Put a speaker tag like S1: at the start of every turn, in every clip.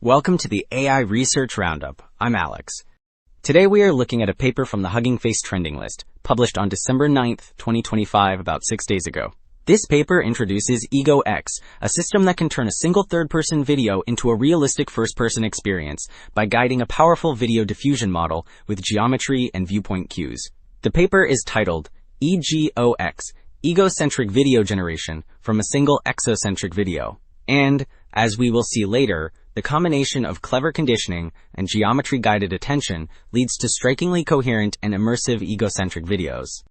S1: Welcome to the AI Research Roundup. I'm Alex. Today we are looking at a paper from the Hugging Face trending list, published on December 9th, 2025, about 6 days ago. This paper introduces EgoX, a system that can turn a single third-person video into a realistic first-person experience by guiding a powerful video diffusion model with geometry and viewpoint cues. The paper is titled EgoX, Egocentric Video Generation from a Single Exocentric Video. And, as we will see later, the combination of clever conditioning and geometry-guided attention leads to strikingly coherent and immersive egocentric videos.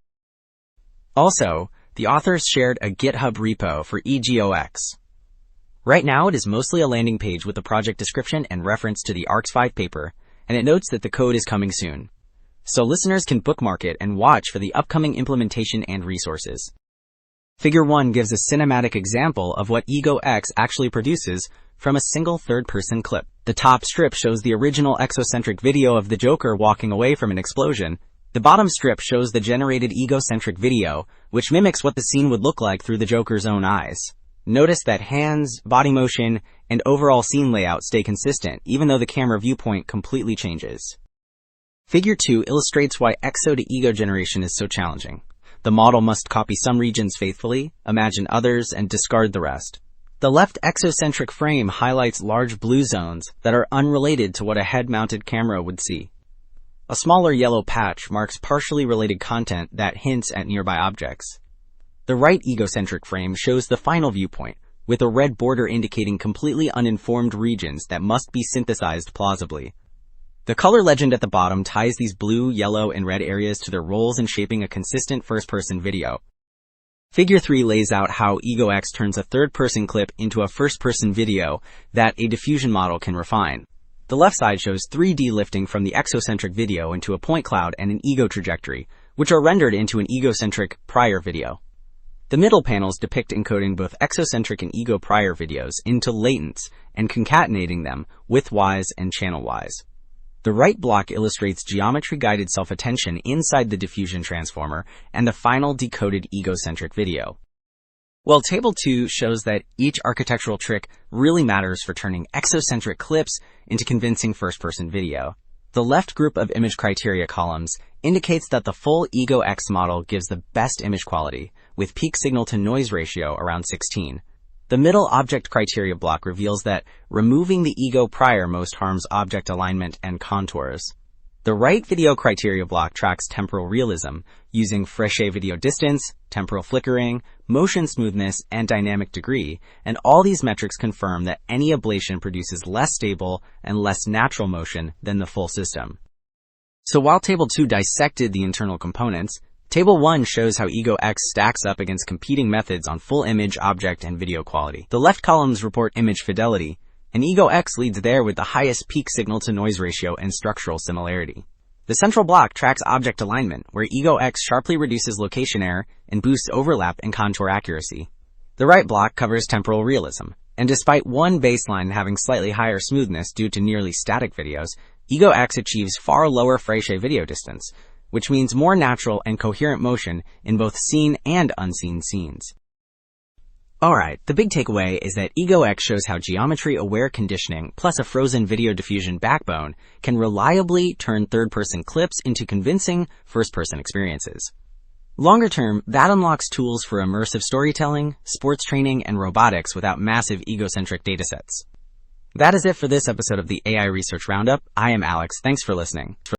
S1: Also, the authors shared a GitHub repo for EgoX. Right now it is mostly a landing page with a project description and reference to the ARX5 paper, and it notes that the code is coming soon. So listeners can bookmark it and watch for the upcoming implementation and resources. Figure 1 gives a cinematic example of what EgoX actually produces from a single third-person clip. The top strip shows the original exocentric video of the Joker walking away from an explosion. The bottom strip shows the generated egocentric video, which mimics what the scene would look like through the Joker's own eyes. Notice that hands, body motion, and overall scene layout stay consistent, even though the camera viewpoint completely changes. Figure 2 illustrates why exo to ego generation is so challenging. The model must copy some regions faithfully, imagine others, and discard the rest. The left exocentric frame highlights large blue zones that are unrelated to what a head-mounted camera would see. A smaller yellow patch marks partially related content that hints at nearby objects. The right egocentric frame shows the final viewpoint, with a red border indicating completely uninformed regions that must be synthesized plausibly. The color legend at the bottom ties these blue, yellow, and red areas to their roles in shaping a consistent first-person video. Figure 3 lays out how EgoX turns a third-person clip into a first-person video that a diffusion model can refine. The left side shows 3D lifting from the exocentric video into a point cloud and an ego trajectory, which are rendered into an egocentric prior video. The middle panels depict encoding both exocentric and ego prior videos into latents and concatenating them width-wise and channel-wise. The right block illustrates geometry-guided self-attention inside the diffusion transformer and the final decoded egocentric video. While Table 2 shows that each architectural trick really matters for turning exocentric clips into convincing first-person video, the left group of image criteria columns indicates that the full EgoX model gives the best image quality, with peak signal-to-noise ratio around 16. The middle object criteria block reveals that removing the ego prior most harms object alignment and contours. The right video criteria block tracks temporal realism, using Fréchet video distance, temporal flickering, motion smoothness, and dynamic degree, and all these metrics confirm that any ablation produces less stable and less natural motion than the full system. So while Table 2 dissected the internal components, Table 1 shows how EgoX stacks up against competing methods on full image, object, and video quality. The left columns report image fidelity, and EgoX leads there with the highest peak signal-to-noise ratio and structural similarity. The central block tracks object alignment, where EgoX sharply reduces location error and boosts overlap and contour accuracy. The right block covers temporal realism, and despite one baseline having slightly higher smoothness due to nearly static videos, EgoX achieves far lower Fréchet video distance, which means more natural and coherent motion in both seen and unseen scenes. Alright, the big takeaway is that EgoX shows how geometry-aware conditioning plus a frozen video diffusion backbone can reliably turn third-person clips into convincing first-person experiences. Longer term, that unlocks tools for immersive storytelling, sports training, and robotics without massive egocentric datasets. That is it for this episode of the AI Research Roundup. I am Alex. Thanks for listening.